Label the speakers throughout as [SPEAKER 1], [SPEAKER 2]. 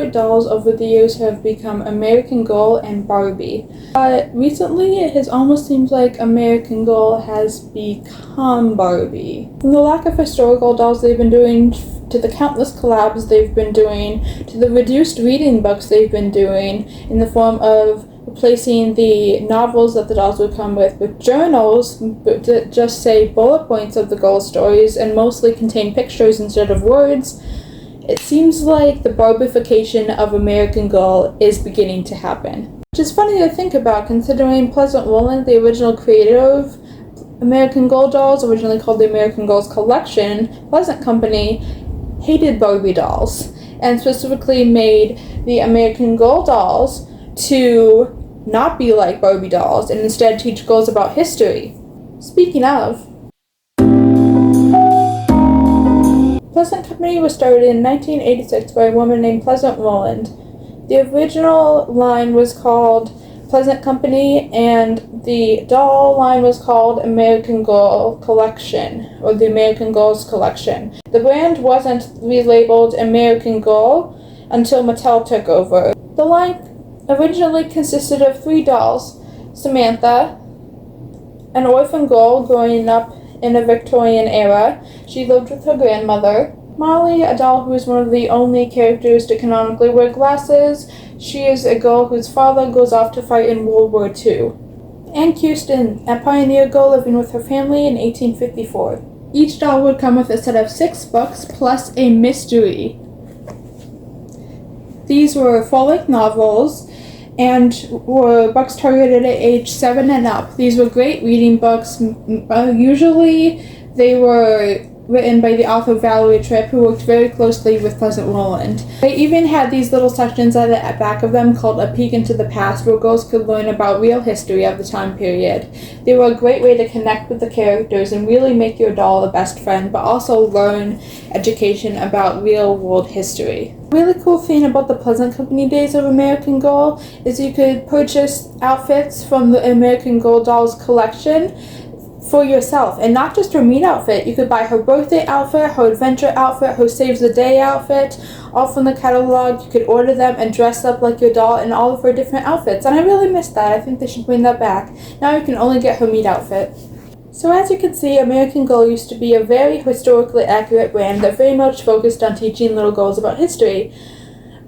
[SPEAKER 1] favorite dolls over the years have become American Girl and Barbie. But recently it has almost seemed like American Girl has become Barbie. From the lack of historical dolls they've been doing, to the countless collabs they've been doing, to the reduced reading books they've been doing in the form of replacing the novels that the dolls would come with journals that just say bullet points of the girl stories and mostly contain pictures instead of words. It seems like the Barbiefication of American Girl is beginning to happen. Which is funny to think about, considering Pleasant Rowland, the original creator of American Girl dolls, originally called the American Girls Collection, Pleasant Company, hated Barbie dolls, and specifically made the American Girl dolls to not be like Barbie dolls and instead teach girls about history. Speaking of, Pleasant Company was started in 1986 by a woman named Pleasant Rowland. The original line was called Pleasant Company, and the doll line was called American Girl Collection, or the American Girls Collection. The brand wasn't relabeled American Girl until Mattel took over. The line originally consisted of 3 dolls: Samantha, an orphan girl growing up in the Victorian era. She lived with her grandmother. Molly, a doll who is one of the only characters to canonically wear glasses. She is a girl whose father goes off to fight in World War II. And Kirsten, a pioneer girl living with her family in 1854. Each doll would come with a set of 6 books plus a mystery. These were full-length novels and were books targeted at age 7 and up. These were great reading books. Usually they were written by the author Valerie Tripp, who worked very closely with Pleasant Rowland. They even had these little sections at the back of them called A Peek into the Past, where girls could learn about real history of the time period. They were a great way to connect with the characters and really make your doll a best friend, but also learn education about real-world history. A really cool thing about the Pleasant Company days of American Girl is you could purchase outfits from the American Girl dolls collection for yourself, and not just her meet outfit. You could buy her birthday outfit, her adventure outfit, her saves the day outfit, all from the catalog. You could order them and dress up like your doll in all of her different outfits, and I really miss that. I think they should bring that back. Now you can only get her meet outfit. So as you can see, American Girl used to be a very historically accurate brand that very much focused on teaching little girls about history.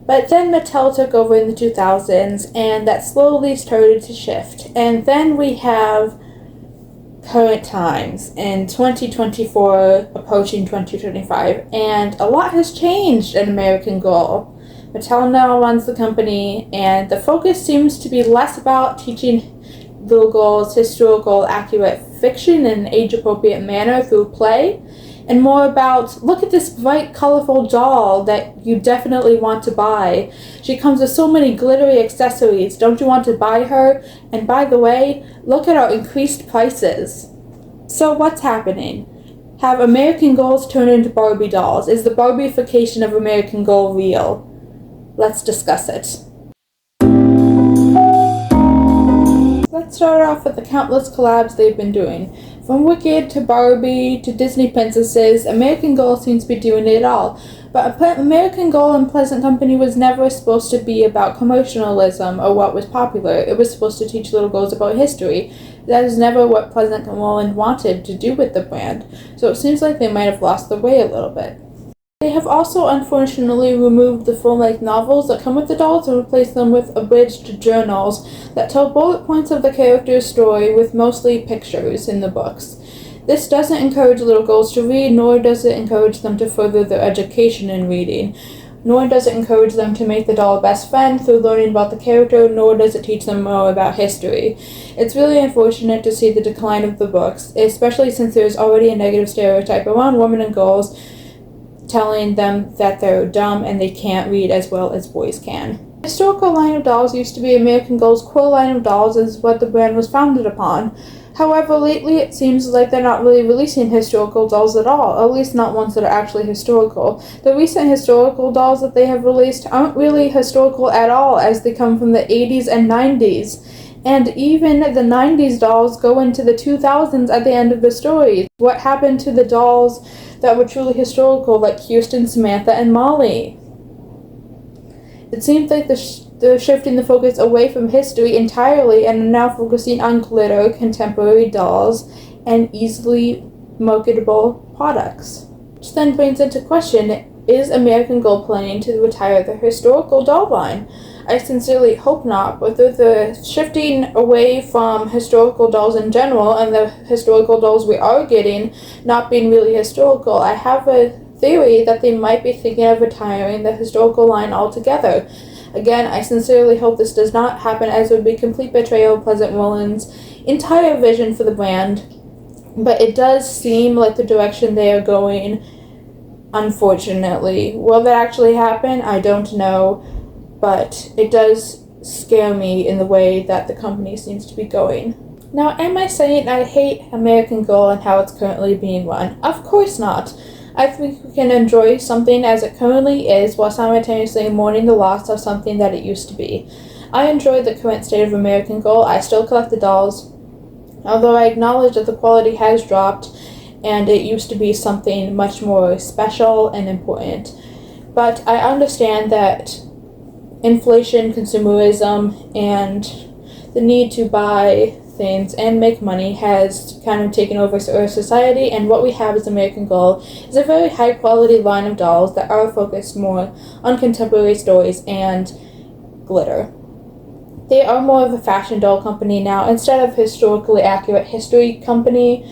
[SPEAKER 1] But then Mattel took over in the 2000s, and that slowly started to shift. And then we have current times in 2024 approaching 2025, and a lot has changed in American Girl. Mattel now runs the company, and the focus seems to be less about teaching little girls historical accurate fiction in an age-appropriate manner through play, and more about, look at this bright, colorful doll that you definitely want to buy. She comes with so many glittery accessories. Don't you want to buy her? And by the way, look at our increased prices. So what's happening? Have American Girls turned into Barbie dolls? Is the Barbiefication of American Girl real? Let's discuss it. Let's start off with the countless collabs they've been doing. From Wicked to Barbie to Disney princesses, American Girl seems to be doing it all. But American Girl and Pleasant Company was never supposed to be about commercialism or what was popular. It was supposed to teach little girls about history. That is never what Pleasant Rowland wanted to do with the brand. So it seems like they might have lost their way a little bit. They have also unfortunately removed the full-length novels that come with the dolls and replaced them with abridged journals that tell bullet points of the character's story with mostly pictures in the books. This doesn't encourage little girls to read, nor does it encourage them to further their education in reading. Nor does it encourage them to make the doll a best friend through learning about the character, nor does it teach them more about history. It's really unfortunate to see the decline of the books, especially since there is already a negative stereotype around women and girls telling them that they're dumb and they can't read as well as boys can. The historical line of dolls used to be American Girl's core line of dolls, is what the brand was founded upon. However, lately it seems like they're not really releasing historical dolls at all, at least not ones that are actually historical. The recent historical dolls that they have released aren't really historical at all, as they come from the 80s and 90s. And even the 90s dolls go into the 2000s at the end of the story. What happened to the dolls that were truly historical, like Kirsten, Samantha, and Molly? It seems like they're shifting the focus away from history entirely and are now focusing on glitter, contemporary dolls, and easily marketable products. Which then brings into question, is American Girl planning to retire the historical doll line? I sincerely hope not, but they're shifting away from historical dolls in general and the historical dolls we are getting not being really historical. I have a theory that they might be thinking of retiring the historical line altogether. Again, I sincerely hope this does not happen, as it would be complete betrayal of Pleasant Rollins' entire vision for the brand. But it does seem like the direction they are going, unfortunately. Will that actually happen? I don't know. But it does scare me in the way that the company seems to be going. Now, am I saying I hate American Girl and how it's currently being run? Of course not. I think we can enjoy something as it currently is while simultaneously mourning the loss of something that it used to be. I enjoy the current state of American Girl. I still collect the dolls, although I acknowledge that the quality has dropped and it used to be something much more special and important. But I understand that inflation, consumerism, and the need to buy things and make money has kind of taken over our society, and what we have as American Girl is a very high quality line of dolls that are focused more on contemporary stories and glitter. They are more of a fashion doll company now instead of historically accurate history company,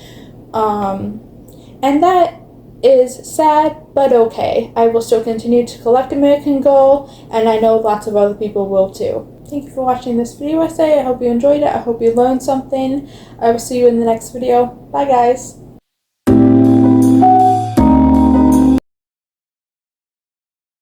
[SPEAKER 1] and that is sad, but okay. I will still continue to collect American Girl, and I know lots of other people will too. Thank you for watching this video essay. I hope you enjoyed it. I hope you learned something. I will see you in the next video. Bye, guys.